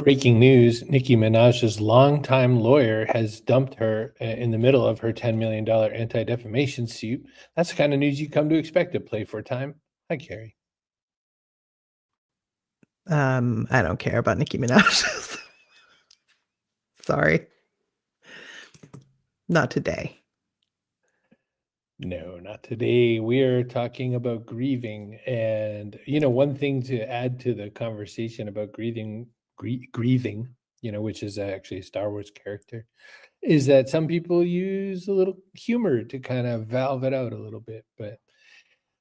Breaking news, Nicki Minaj's longtime lawyer has dumped her in the middle of her $10 million anti-defamation suit. That's the kind of news you come to expect at Play for Time. Hi, Kerry. I don't care about Nicki Minaj. Sorry. Not today. No, not today. We are talking about grieving. And, one thing to add to the conversation about grieving, which is actually a Star Wars character, is that some people use a little humor to kind of valve it out a little bit. But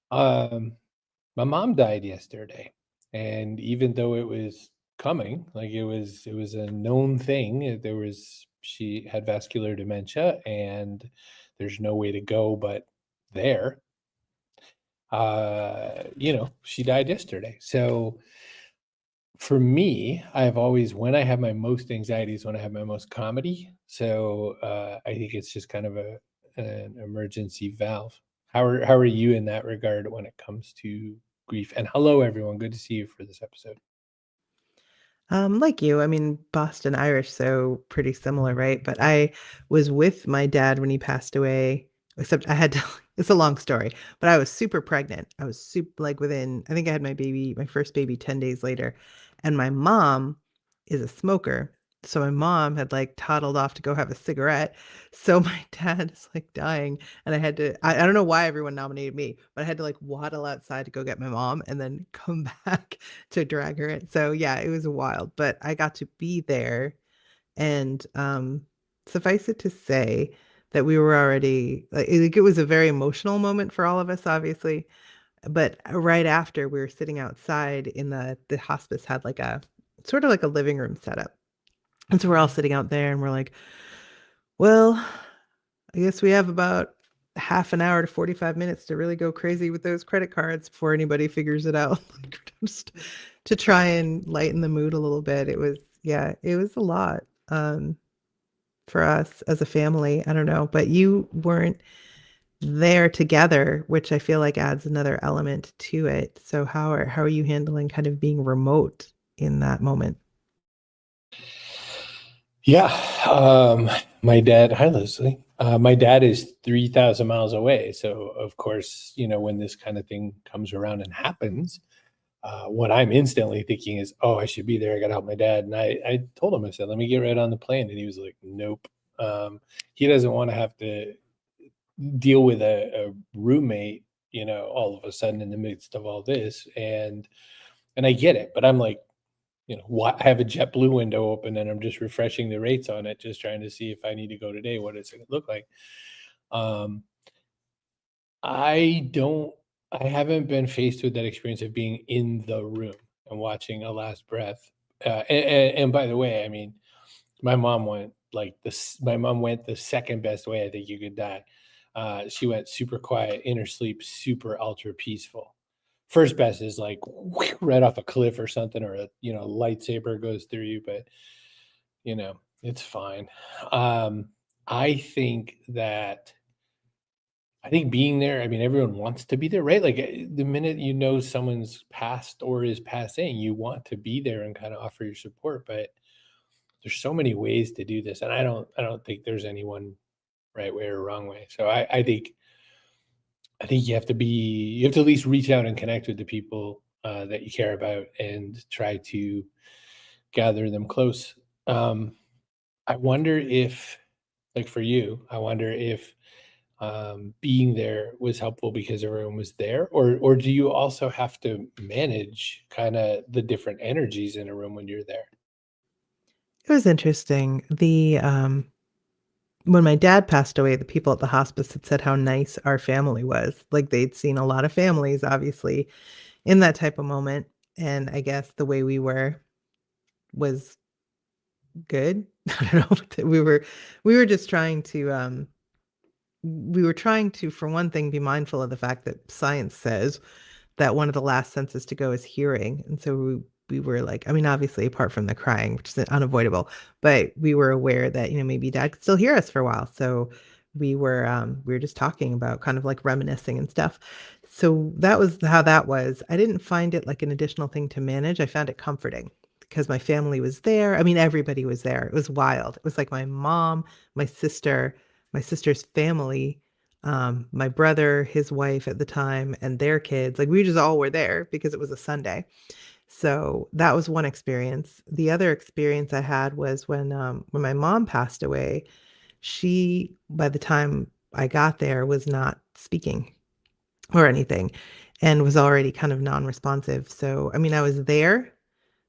my mom died yesterday, and even though it was coming, like it was a known thing, she had vascular dementia, and there's no way to go but there. She died yesterday. So for me, I've always, when I have my most anxieties, when I have my most comedy. So I think it's just kind of an emergency valve. How are you in that regard when it comes to grief? And hello, everyone. Good to see you for this episode. Like you, I mean, Boston Irish, so pretty similar, right? But I was with my dad when he passed away, except I had to, it's a long story, but I was super pregnant. I was super, like I think I had my first baby 10 days later. And my mom is a smoker. So my mom had like toddled off to go have a cigarette. So my dad is like dying. And I don't know why everyone nominated me, but I had to like waddle outside to go get my mom and then come back to drag her in. So yeah, it was wild, but I got to be there. And suffice it to say that we were already like it was a very emotional moment for all of us, obviously. But right after we were sitting outside in the hospice had like a sort of like a living room setup. And so we're all sitting out there and we're like, well, I guess we have about half an hour to 45 minutes to really go crazy with those credit cards before anybody figures it out. Just to try and lighten the mood a little bit. It was a lot for us as a family. I don't know, but you weren't there together, which I feel like adds another element to it. So how are you handling kind of being remote in that moment? Yeah. My dad, hi, Leslie. My dad is 3,000 miles away. So, of course, when this kind of thing comes around and happens, what I'm instantly thinking is, oh, I should be there. I got to help my dad. And I told him, I said, let me get right on the plane. And he was like, nope. He doesn't want to have to deal with a roommate, all of a sudden in the midst of all this. And I get it, but I'm like, what, I have a JetBlue window open and I'm just refreshing the rates on it, just trying to see if I need to go today, what it's going to look like. Um, I don't, I haven't been faced with that experience of being in the room and watching a last breath. And by the way, I mean, my mom went the second best way I think you could die. She went super quiet, inner sleep, super ultra peaceful. First best is like right off a cliff or something, or a lightsaber goes through you, but it's fine. Um, I think that I think being there, I mean, everyone wants to be there, right? Like the minute someone's passed or is passing, you want to be there and kind of offer your support. But there's so many ways to do this, and I don't think there's any one right way or wrong way. So I think you have to at least reach out and connect with the people that you care about and try to gather them close. Um, I wonder if, like for you, I wonder if being there was helpful because everyone was there, or do you also have to manage kind of the different energies in a room when you're there? It was interesting. The When my dad passed away, the people at the hospice had said how nice our family was. Like they'd seen a lot of families, obviously, in that type of moment. And I guess the way we were was good. I don't know. We were just trying to we were trying to, for one thing, be mindful of the fact that science says that one of the last senses to go is hearing. And so we were like, I mean, obviously, apart from the crying, which is unavoidable, but we were aware that, maybe dad could still hear us for a while. So we were just talking about kind of like reminiscing and stuff. So that was how that was. I didn't find it like an additional thing to manage. I found it comforting because my family was there. I mean, everybody was there. It was wild. It was like my mom, my sister, my sister's family, my brother, his wife at the time, and their kids. Like we just all were there because it was a Sunday. So that was one experience. The other experience I had was when my mom passed away. She, by the time I got there, was not speaking or anything and was already kind of non-responsive. So, I mean, I was there.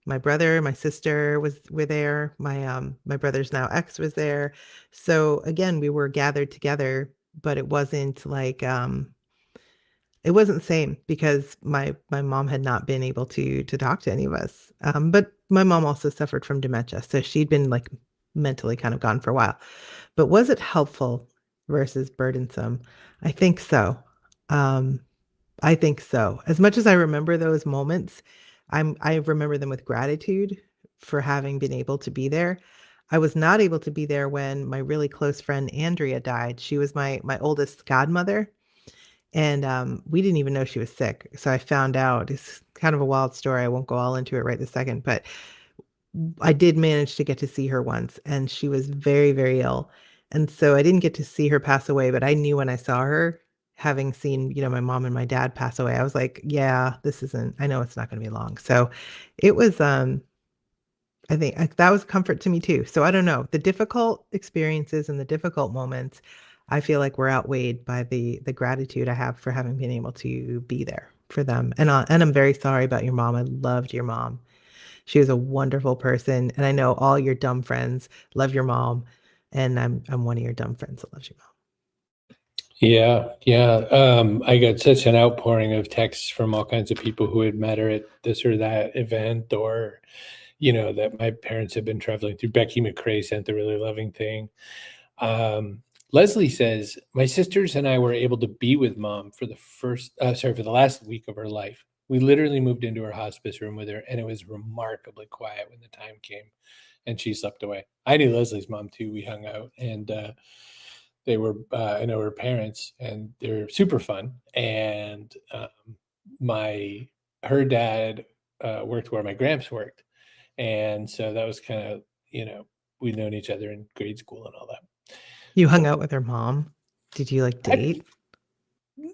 My brother, my sister were there. My brother's now ex was there. So again, we were gathered together, but it wasn't the same because my mom had not been able to talk to any of us. But my mom also suffered from dementia, so she'd been like mentally kind of gone for a while. But was it helpful versus burdensome? I think so. Um, I think so. As much as I remember those moments, I remember them with gratitude for having been able to be there. I was not able to be there when my really close friend Andrea died. She was my oldest godmother, and we didn't even know she was sick. So I found out. It's kind of a wild story. I won't go all into it right this second, but I did manage to get to see her once, and she was very, very ill. And so I didn't get to see her pass away, but I knew when I saw her, having seen, my mom and my dad pass away, I was like, yeah, this isn't, I know it's not going to be long. So it was, I think that was comfort to me too. So I don't know, the difficult experiences and the difficult moments, I feel like were outweighed by the gratitude I have for having been able to be there for them. And I'm very sorry about your mom. I loved your mom. She was a wonderful person, and I know all your dumb friends love your mom, and I'm one of your dumb friends that loves your mom. Yeah, yeah. I got such an outpouring of texts from all kinds of people who had met her at this or that event, or that my parents had been traveling through. Becky McCrae sent a really loving thing. Leslie says, my sisters and I were able to be with mom for the last week of her life. We literally moved into her hospice room with her, and it was remarkably quiet when the time came, and she slept away. I knew Leslie's mom too. We hung out, and I know her parents, and they're super fun. And my her dad worked where my gramps worked, and so that was kind of we'd known each other in grade school and all that. You hung So out with her mom? Did you like I date?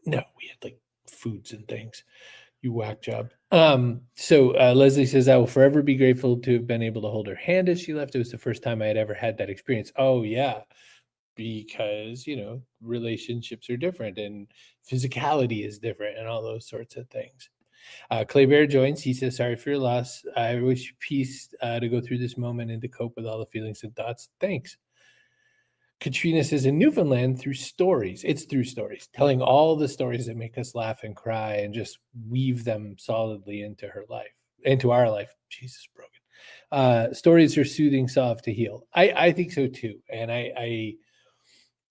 no, we had like foods and things. You whack job. So Leslie says, I will forever be grateful to have been able to hold her hand as she left. It was the first time I had ever had that experience. Oh yeah, because relationships are different and physicality is different and all those sorts of things. Clay Bear joins. He says, sorry for your loss. I wish peace to go through this moment and to cope with all the feelings and thoughts. Thanks. Katrina says, in Newfoundland, through stories, it's through stories, telling all the stories that make us laugh and cry and just weave them solidly into her life, into our life. Jesus, Brogan. Stories are soothing, soft to heal. I think so too. And I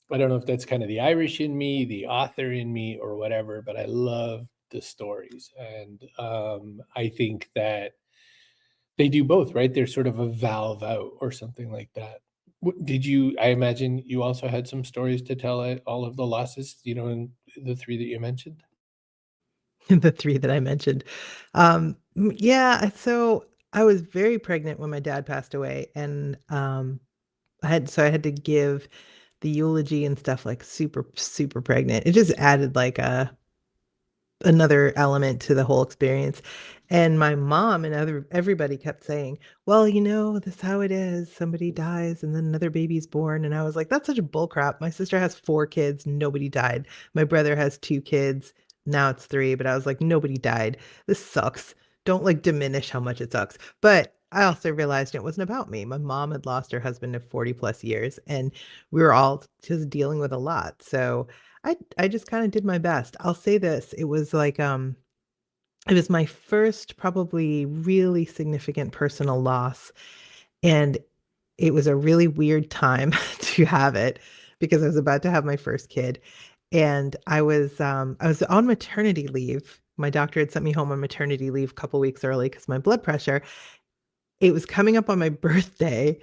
don't know if that's kind of the Irish in me, the author in me, or whatever, but I love the stories. And I think that they do both, right? They're sort of a valve out or something like that. Did you, I imagine you also had some stories to tell at all of the losses, in the three that you mentioned? The three that I mentioned. Yeah, so I was very pregnant when my dad passed away, and I had to give the eulogy and stuff like super, super pregnant. It just added like another element to the whole experience. And my mom and everybody kept saying, "Well, this is how it is. Somebody dies and then another baby's born." And I was like, "That's such a bull crap. My sister has 4 kids, nobody died. My brother has 2 kids, now it's 3." But I was like, "Nobody died. This sucks. Don't like diminish how much it sucks." But I also realized it wasn't about me. My mom had lost her husband of 40 plus years, and we were all just dealing with a lot. So I just kinda did my best. I'll say this, it was my first probably really significant personal loss, and it was a really weird time to have it because I was about to have my first kid, and I was on maternity leave. My doctor had sent me home on maternity leave a couple weeks early because my blood pressure, it was coming up on my birthday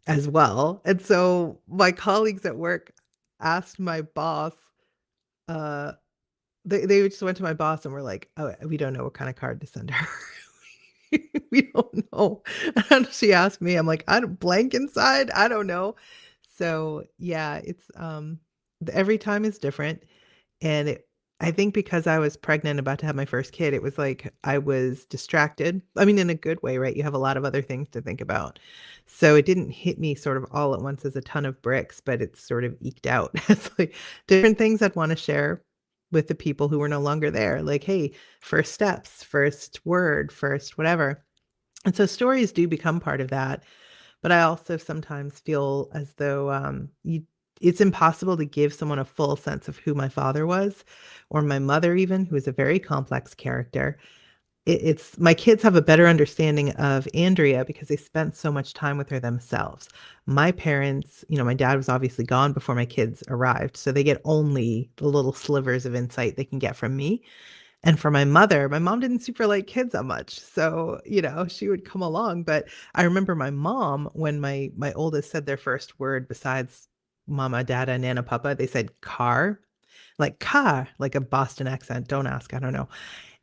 as well, and so my colleagues at work asked my boss, uh they just went to my boss and were like, "Oh, we don't know what kind of card to send her." We don't know. And she asked me, I'm like, I don't blank inside. I don't know. So yeah, it's every time is different. And I think because I was pregnant, about to have my first kid, it was like I was distracted. I mean, in a good way, right? You have a lot of other things to think about. So it didn't hit me sort of all at once as a ton of bricks, but it's sort of eked out. It's like different things I'd want to share with the people who were no longer there. Like, hey, first steps, first word, first whatever. And so stories do become part of that. But I also sometimes feel as though it's impossible to give someone a full sense of who my father was, or my mother, even, who is a very complex character. It's my kids have a better understanding of Andrea because they spent so much time with her themselves. My parents, my dad was obviously gone before my kids arrived, so they get only the little slivers of insight they can get from me. And for my mother, my mom didn't super like kids that much. So, she would come along. But I remember my mom, when my oldest said their first word besides mama, dada, nana, papa, they said car, like car, like a Boston accent. Don't ask, I don't know.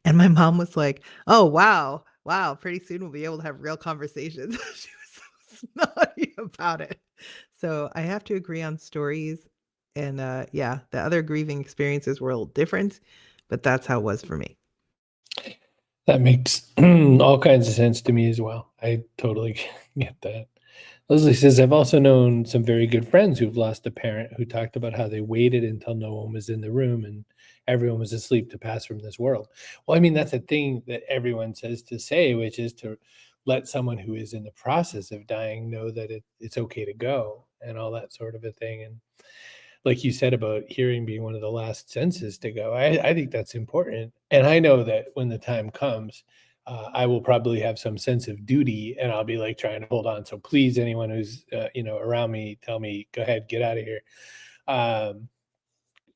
And my mom was like, "Oh, wow. Wow, pretty soon we'll be able to have real conversations." She was so snotty about it. So I have to agree on stories. And yeah, the other grieving experiences were a little different, but that's how it was for me. That makes all kinds of sense to me as well. I totally get that. Leslie says, I've also known some very good friends who've lost a parent who talked about how they waited until no one was in the room and everyone was asleep to pass from this world. Well, I mean, that's a thing that everyone says to say, which is to let someone who is in the process of dying know that it's okay to go and all that sort of a thing. And like you said about hearing being one of the last senses to go, I think that's important. And I know that when the time comes, I will probably have some sense of duty and I'll be like trying to hold on. So please, anyone who's, around me, tell me, go ahead, get out of here. Um,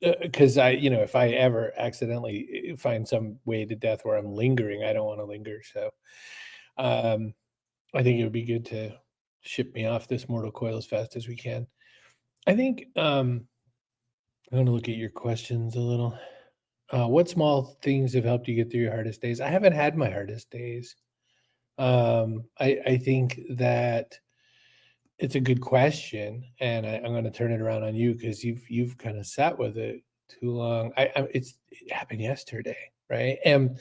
because if I ever accidentally find some way to death where I'm lingering, I don't want to linger. So, um, I think it would be good to ship me off this mortal coil as fast as we can. I think, I'm going to look at your questions a little. What small things have helped you get through your hardest days? I haven't had my hardest days. I think that it's a good question, and I'm going to turn it around on you because you've kind of sat with it too long. It happened yesterday, right? And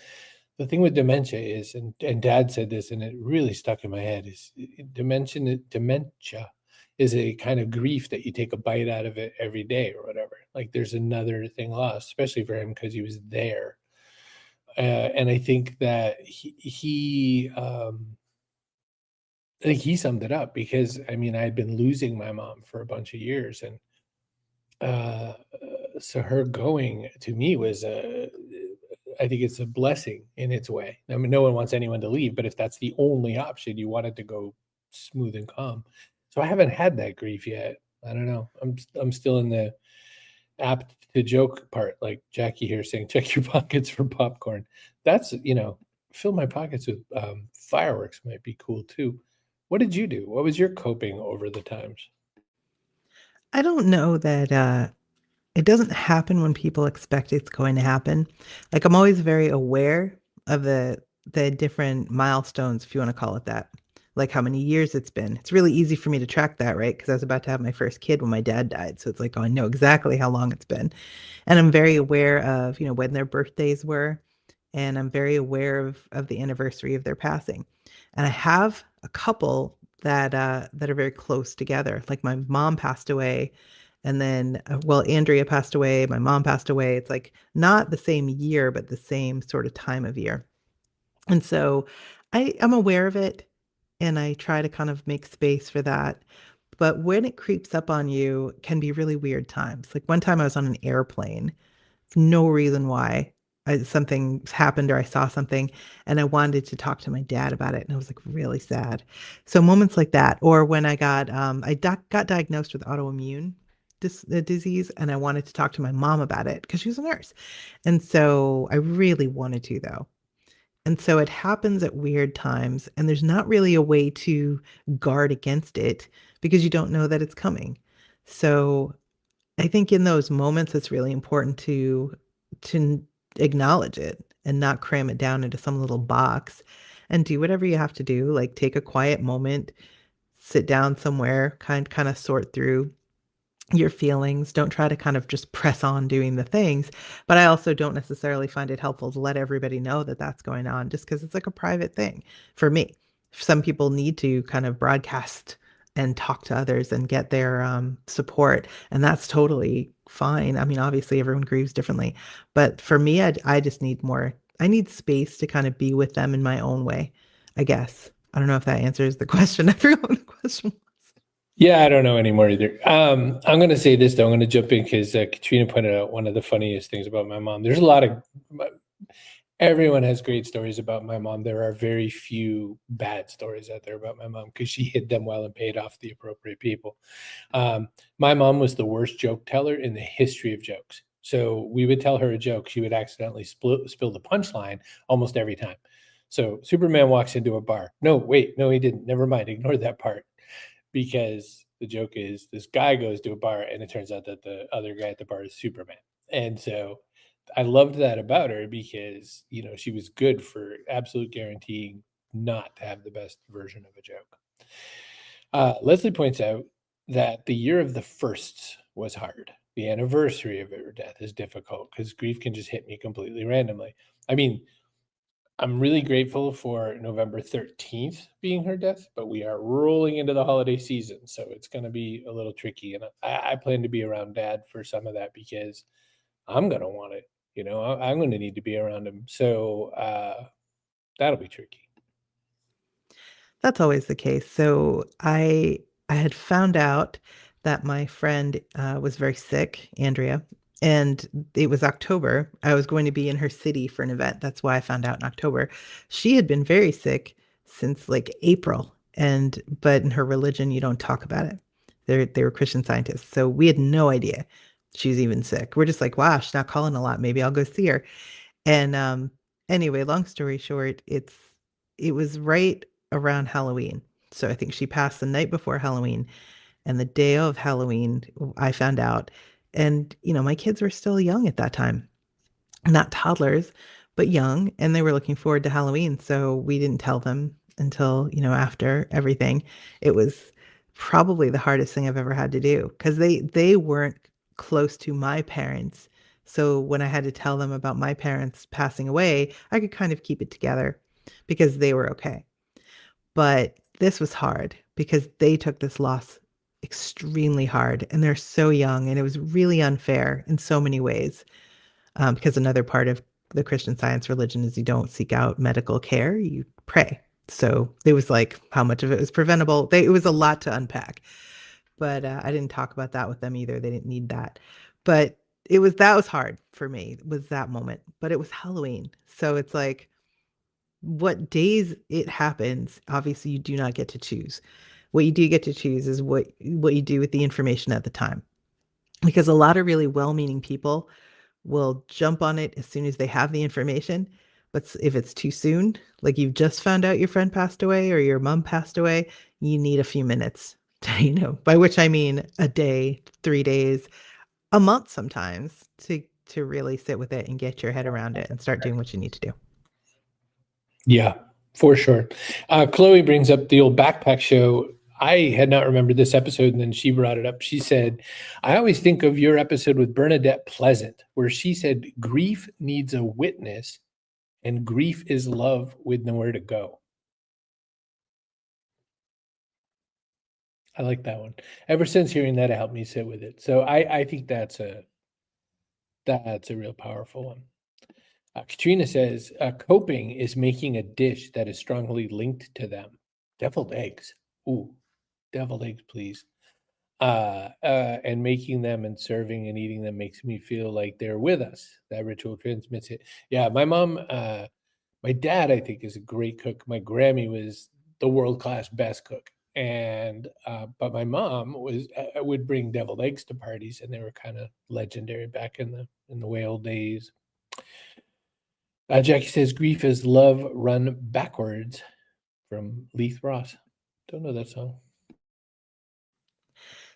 the thing with dementia is, and Dad said this, and it really stuck in my head, is dementia is a kind of grief that you take a bite out of it every day or whatever. Like there's another thing lost, especially for him because he was there. And I think that I think he summed it up because I mean I'd been losing my mom for a bunch of years, and uh, so her going to me was I think it's a blessing in its way. I mean, no one wants anyone to leave, but if that's the only option, you want it to go smooth and calm. So I haven't had that grief yet. I don't know. I'm still in the apt to joke part, like Jackie here saying, check your pockets for popcorn. That's, fill my pockets with fireworks might be cool too. What did you do? What was your coping over the times? I don't know that it doesn't happen when people expect it's going to happen. Like I'm always very aware of the different milestones, if you want to call it that. Like how many years it's been. It's really easy for me to track that, right? Because I was about to have my first kid when my dad died. So it's like, oh, I know exactly how long it's been. And I'm very aware of, when their birthdays were. And I'm very aware of the anniversary of their passing. And I have a couple that are very close together. Like my mom passed away, and then well, Andrea passed away, my mom passed away. It's like not the same year, but the same sort of time of year. And so I am aware of it and I try to kind of make space for that. But when it creeps up on you, can be really weird times. Like one time I was on an airplane, no reason why. Something happened or I saw something and I wanted to talk to my dad about it and I was like really sad. So moments like that, or when got diagnosed with autoimmune disease and I wanted to talk to my mom about it because she was a nurse. And so I really wanted to though. And so it happens at weird times, and there's not really a way to guard against it because you don't know that it's coming. So I think in those moments, it's really important to acknowledge it and not cram it down into some little box. and do whatever you have to do. Like take a quiet moment, sit down somewhere, kind of sort through your feelings. Don't try to kind of just press on doing the things. But I also don't necessarily find it helpful to let everybody know that that's going on just because it's like a private thing for me. Some people need to kind of broadcast and talk to others and get their support. And that's totally fine. I mean, obviously, everyone grieves differently. But for me, I just need more, I need space to kind of be with them in my own way, I guess. I don't know if that answers the question. I forgot what the question was. Yeah, I don't know anymore either. I'm going to say this though. I'm going to jump in because Katrina pointed out one of the funniest things about my mom. There's a lot of everyone has great stories about my mom. There are very few bad stories out there about my mom because she hid them well and paid off the appropriate people. My mom was the worst joke teller in the history of jokes. So we would tell her a joke, she would accidentally spill the punchline almost every time. So Superman walks into a bar. No, wait, no, he didn't. Never mind. Ignore that part. Because the joke is this guy goes to a bar and it turns out that the other guy at the bar is Superman. And so I loved that about her because, she was good for absolute guaranteeing not to have the best version of a joke. Leslie points out that the year of the firsts was hard. The anniversary of her death is difficult because grief can just hit me completely randomly. I mean, I'm really grateful for November 13th being her death, but we are rolling into the holiday season, so it's going to be a little tricky. And I plan to be around Dad for some of that because I'm going to want it. I'm going to need to be around him. So that'll be tricky. That's always the case. So I had found out that my friend was very sick, Andrea, and it was October. I was going to be in her city for an event. That's why I found out in October. She had been very sick since like April, and but in her religion, you don't talk about it. They were Christian scientists, so we had no idea she was even sick. We're just like, wow, she's not calling a lot. Maybe I'll go see her. And anyway, long story short, it was right around Halloween. So I think she passed the night before Halloween, and the day of Halloween, I found out. And my kids were still young at that time, not toddlers, but young, and they were looking forward to Halloween. So we didn't tell them until, after everything. It was probably the hardest thing I've ever had to do because they weren't close to my parents. So when I had to tell them about my parents passing away, I could kind of keep it together because they were okay. But this was hard because they took this loss extremely hard and they're so young, and it was really unfair in so many ways, because another part of the Christian Science religion is you don't seek out medical care, you pray. So it was like how much of it was preventable. It was a lot to unpack, but I didn't talk about that with them either. They didn't need that. But that was hard for me, was that moment. But it was Halloween. So it's like what days it happens, obviously you do not get to choose. What you do get to choose is what you do with the information at the time. Because a lot of really well-meaning people will jump on it as soon as they have the information. But if it's too soon, like you've just found out your friend passed away or your mom passed away, you need a few minutes to, by which I mean a day, 3 days, a month sometimes to really sit with it and get your head around it and start doing what you need to do. Yeah, for sure. Chloe brings up the old backpack show. I had not remembered this episode, and then she brought it up. She said, I always think of your episode with Bernadette Pleasant, where she said, grief needs a witness, and grief is love with nowhere to go. I like that one. Ever since hearing that, it helped me sit with it. So I think that's a real powerful one. Katrina says, coping is making a dish that is strongly linked to them. Deviled eggs. Ooh, deviled eggs, please. And making them and serving and eating them makes me feel like they're with us. That ritual transmits it. Yeah, my mom, my dad, I think, is a great cook. My Grammy was the world-class best cook. And but my mom would bring deviled eggs to parties, and they were kind of legendary back in the way old days. Jackie says, grief is love run backwards, from Leith Ross. Don't know that song.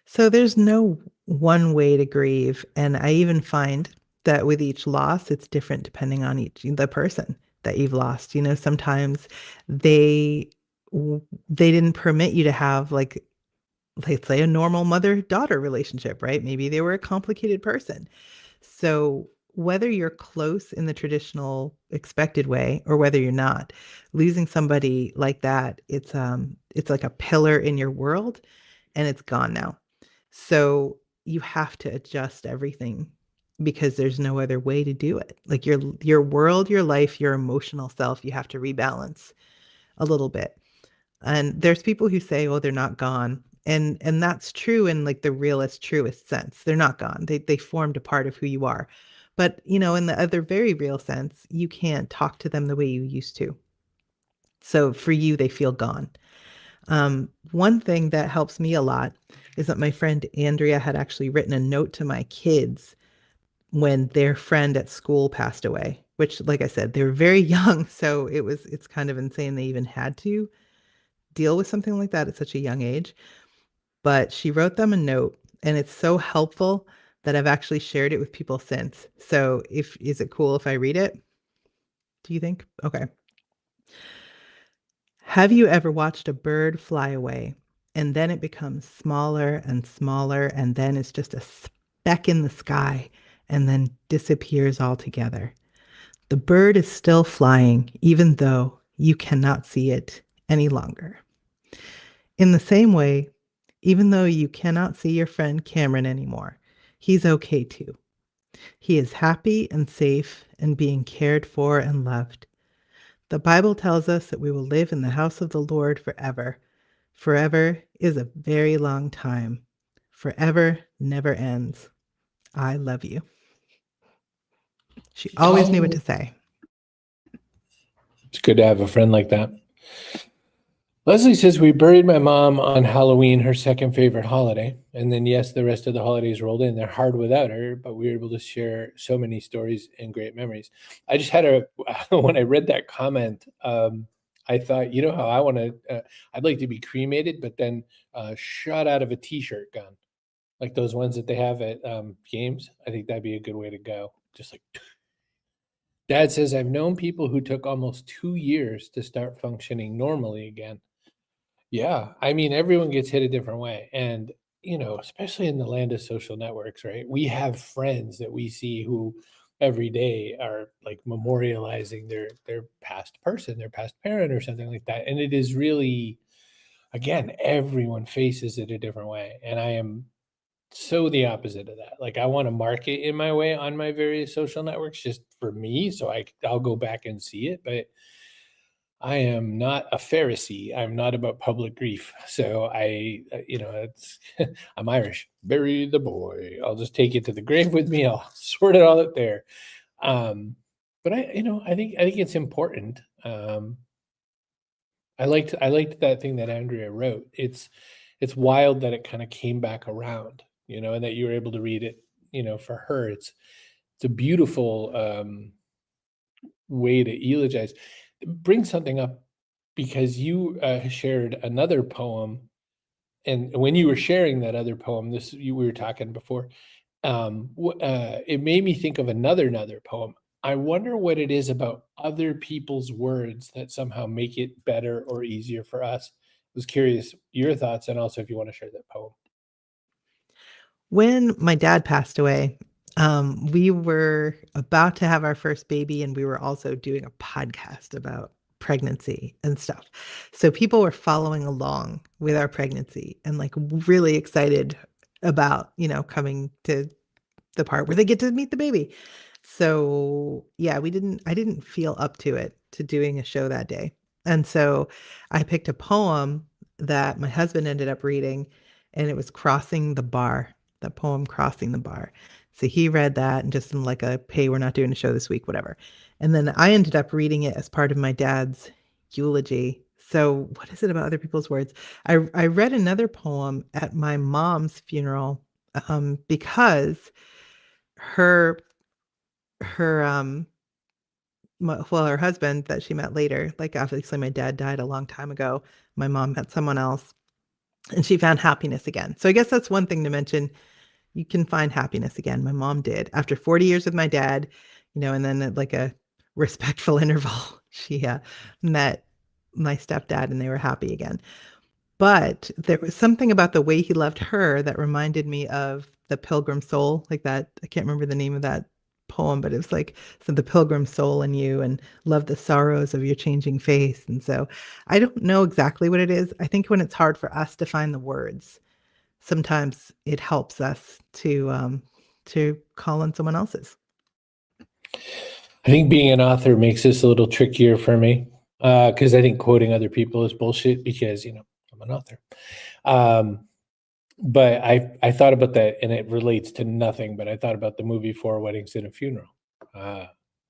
So there's no one way to grieve. And I even find that with each loss, it's different depending on the person. that you've lost. Sometimes they they didn't permit you to have, like, let's say, a normal mother-daughter relationship, right? Maybe they were a complicated person. So whether you're close in the traditional expected way or whether you're not, losing somebody like that, it's like a pillar in your world, and it's gone now. So you have to adjust everything because there's no other way to do it. Like your world, your life, your emotional self, you have to rebalance a little bit. And there's people who say, "Oh, they're not gone." And that's true in, like, the realest, truest sense. They're not gone. They formed a part of who you are. But, in the other very real sense, you can't talk to them the way you used to. So for you, they feel gone. One thing that helps me a lot is that my friend Andrea had actually written a note to my kids when their friend at school passed away, which, like I said, they were very young, so it's kind of insane they even had to deal with something like that at such a young age. But she wrote them a note, and it's so helpful that I've actually shared it with people since. So if is it cool if I read it? Do you think? Okay. Have you ever watched a bird fly away and then it becomes smaller and smaller and then it's just a speck in the sky and then disappears altogether? The bird is still flying even though you cannot see it any longer. In the same way, even though you cannot see your friend Cameron anymore, he's okay too. He is happy and safe and being cared for and loved. The Bible tells us that we will live in the house of the Lord forever. Forever is a very long time. Forever never ends. I love you. She always knew what Oh, to say. it's good to have a friend like that. Leslie says we buried my mom on Halloween, her second favorite holiday. And then, yes, the rest of the holidays rolled in. They're hard without her, but we were able to share so many stories and great memories. I just had when I read that comment, I thought, how I want to, I'd like to be cremated, but then shot out of a t-shirt gun, like those ones that they have at games. I think that'd be a good way to go. Just like Dad says, I've known people who took almost 2 years to start functioning normally again. Yeah, I mean, everyone gets hit a different way, and, especially in the land of social networks, right? We have friends that we see who every day are, like, memorializing their past person, their past parent or something like that, and it is really again, everyone faces it a different way, and I am so the opposite of that. Like, I wanna mark it in my way on my various social networks just for me, so I'll go back and see it, but I am not a Pharisee. I'm not about public grief. So it's I'm Irish. Bury the boy. I'll just take it to the grave with me. I'll sort it all out there. Um, but I think it's important. I liked that thing that Andrea wrote. It's wild that it kind of came back around, and that you were able to read it, for her. It's a beautiful way to eulogize. Bring something up because you shared another poem, and when you were sharing that other poem, we were talking before. It made me think of another poem. I wonder what it is about other people's words that somehow make it better or easier for us. I was curious your thoughts, and also if you want to share that poem. When my dad passed away, we were about to have our first baby, and we were also doing a podcast about pregnancy and stuff. So people were following along with our pregnancy and, like, really excited about, coming to the part where they get to meet the baby. So, yeah, I didn't feel up to it, to doing a show that day. And so I picked a poem that my husband ended up reading, and it was Crossing the Bar, the poem Crossing the Bar. So he read that and just in, like, a, hey, we're not doing a show this week, whatever. And then I ended up reading it as part of my dad's eulogy. So what is it about other people's words? I read another poem at my mom's funeral, because her her her husband that she met later, like, obviously my dad died a long time ago, my mom met someone else, and she found happiness again. So I guess that's one thing to mention. You can find happiness again. My mom did after 40 years with my dad, and then, like, a respectful interval, she met my stepdad and they were happy again. But there was something about the way he loved her that reminded me of The Pilgrim Soul, like that. I can't remember the name of that poem, but it was like, so the pilgrim soul in you and love the sorrows of your changing face. And so I don't know exactly what it is. I think when it's hard for us to find the words, sometimes it helps us to call on someone else's. I think being an author makes this a little trickier for me because I think quoting other people is bullshit because, I'm an author. But I thought about that, and it relates to nothing, but I thought about the movie Four Weddings and a Funeral,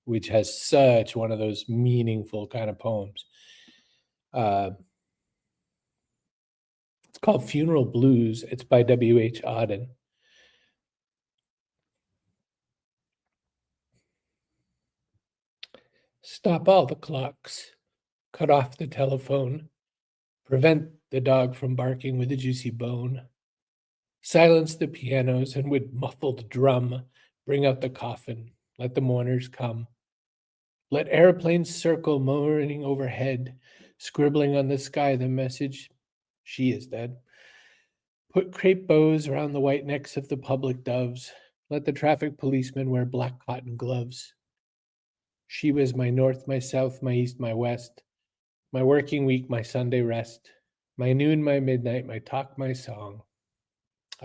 which has such one of those meaningful kind of poems. It's called Funeral Blues. It's by W.H. Auden. Stop all the clocks. Cut off the telephone. Prevent the dog from barking with a juicy bone. Silence the pianos and with muffled drum, bring out the coffin. Let the mourners come. Let airplanes circle moaning overhead, scribbling on the sky the message, she is dead. Put crepe bows around the white necks of the public doves. Let the traffic policemen wear black cotton gloves. She was my north, my south, my east, my west, my working week, my Sunday rest, my noon, my midnight, my talk, my song.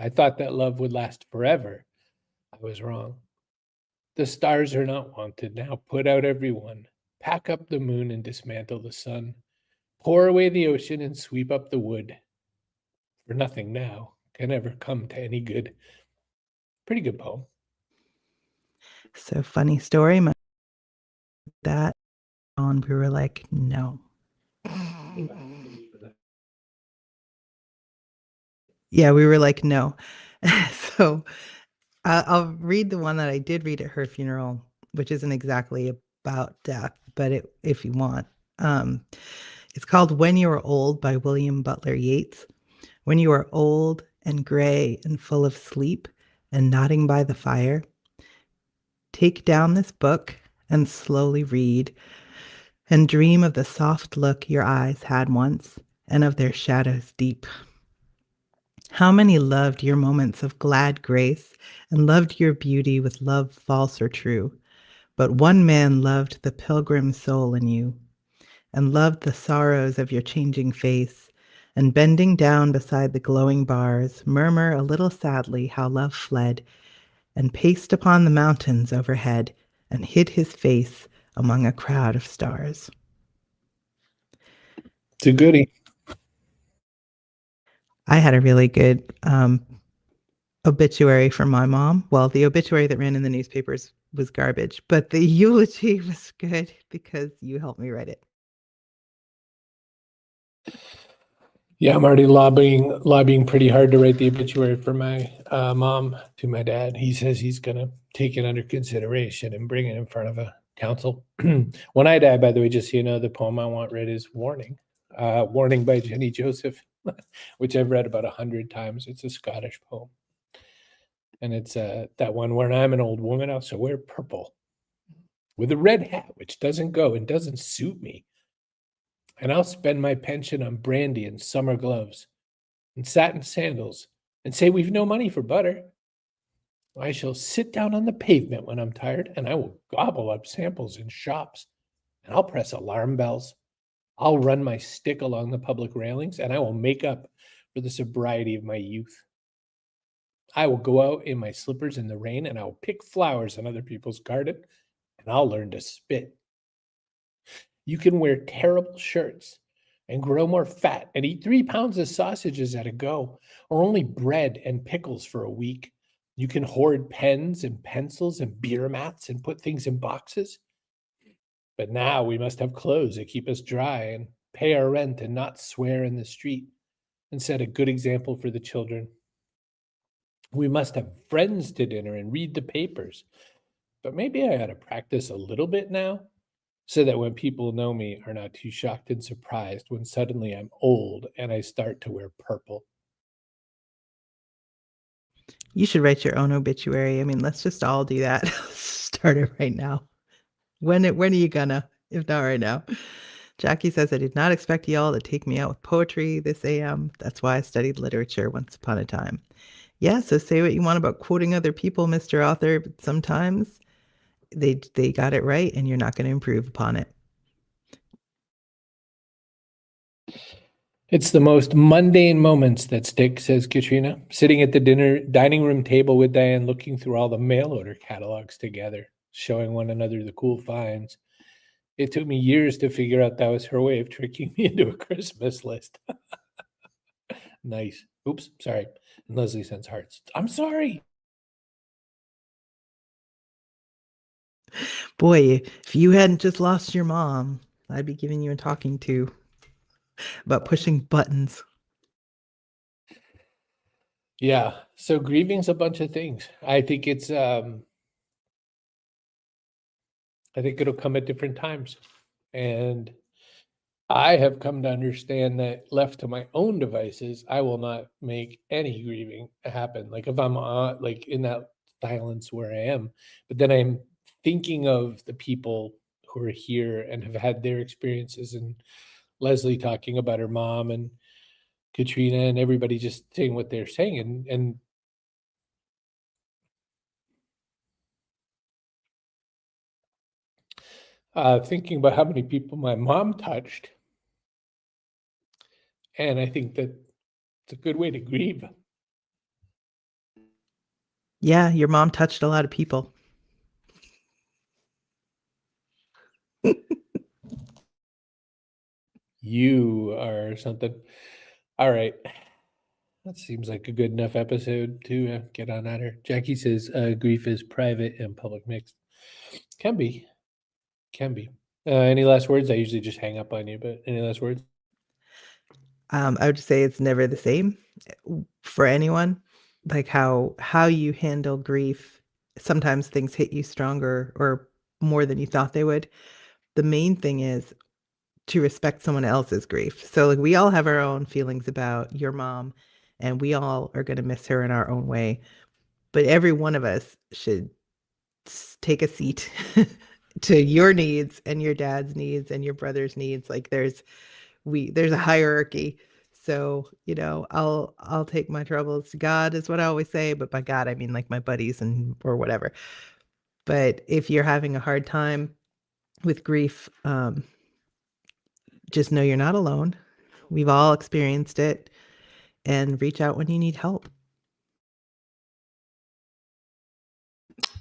I thought that love would last forever. I was wrong. The stars are not wanted now. Put out every one. Pack up the moon and dismantle the sun. Pour away the ocean and sweep up the wood. For nothing now can ever come to any good. Pretty good poem. So funny story. My dad, and we were like, no. Yeah, we were like, no. So I'll read the one that I did read at her funeral, which isn't exactly about death, but if you want. Um, it's called When You Are Old by William Butler Yeats. When you are old and gray and full of sleep and nodding by the fire, take down this book and slowly read and dream of the soft look your eyes had once and of their shadows deep. How many loved your moments of glad grace and loved your beauty with love false or true? But one man loved the pilgrim soul in you and loved the sorrows of your changing face, and bending down beside the glowing bars, murmur a little sadly how love fled and paced upon the mountains overhead and hid his face among a crowd of stars. It's a goodie. I had a really good obituary for my mom. Well, the obituary that ran in the newspapers was garbage, but the eulogy was good because you helped me write it. Yeah, I'm already lobbying pretty hard to write the obituary for my mom to my dad. He says he's going to take it under consideration and bring it in front of a council. When I die, by the way, just so you know, the poem I want read is Warning. Warning by Jenny Joseph, which I've read about 100 times. It's a Scottish poem. And it's that one where I'm an old woman, I'll wear purple with a red hat, which doesn't go and doesn't suit me. And I'll spend my pension on brandy and summer gloves and satin sandals and say we've no money for butter. I shall sit down on the pavement when I'm tired and I will gobble up samples in shops and I'll press alarm bells. I'll run my stick along the public railings and I will make up for the sobriety of my youth. I will go out in my slippers in the rain and I will pick flowers in other people's garden and I'll learn to spit. You can wear terrible shirts and grow more fat and eat 3 pounds of sausages at a go, or only bread and pickles for a week. You can hoard pens and pencils and beer mats and put things in boxes. But now we must have clothes that keep us dry and pay our rent and not swear in the street and set a good example for the children. We must have friends to dinner and read the papers. But maybe I ought to practice a little bit now, so that when people know me are not too shocked and surprised when suddenly I'm old and I start to wear purple. You should write your own obituary. I mean, let's just all do that. Start it right now. When are you gonna? If not right now. Jackie says, I did not expect y'all to take me out with poetry this AM. That's why I studied literature once upon a time. Yeah, so say what you want about quoting other people, Mr. Author, but sometimes they got it right and you're not going to improve upon it. It's the most mundane moments that stick, says Katrina. Sitting at the dining room table with Diane, looking through all the mail order catalogs together, showing one another the cool finds. It took me years to figure out that was her way of tricking me into a Christmas list. Nice. Oops, sorry. And Leslie sends hearts. I'm sorry. Boy, if you hadn't just lost your mom, I'd be giving you a talking to about pushing buttons. Yeah. So grieving's a bunch of things. I think I think it'll come at different times. And I have come to understand that left to my own devices, I will not make any grieving happen. Like if I'm like in that silence where I am, but then I'm thinking of the people who are here and have had their experiences, and Leslie talking about her mom, and Katrina, and everybody just saying what they're saying, and thinking about how many people my mom touched. And I think that it's a good way to grieve. Yeah, your mom touched a lot of people. You are something. All right. That seems like a good enough episode to get on at her. Jackie says grief is private and public mixed. Can be. Can be. Any last words? I usually just hang up on you, but any last words? I would say it's never the same for anyone. Like how you handle grief, sometimes things hit you stronger or more than you thought they would. The main thing is to respect someone else's grief. So like we all have our own feelings about your mom and we all are going to miss her in our own way. But every one of us should take a seat to your needs and your dad's needs and your brother's needs. Like there's a hierarchy. So, I'll take my troubles to God is what I always say, but by God I mean like my buddies and or whatever. But if you're having a hard time with grief, just know you're not alone. We've all experienced it, and reach out when you need help.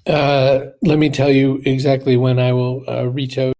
Let me tell you exactly when I will reach out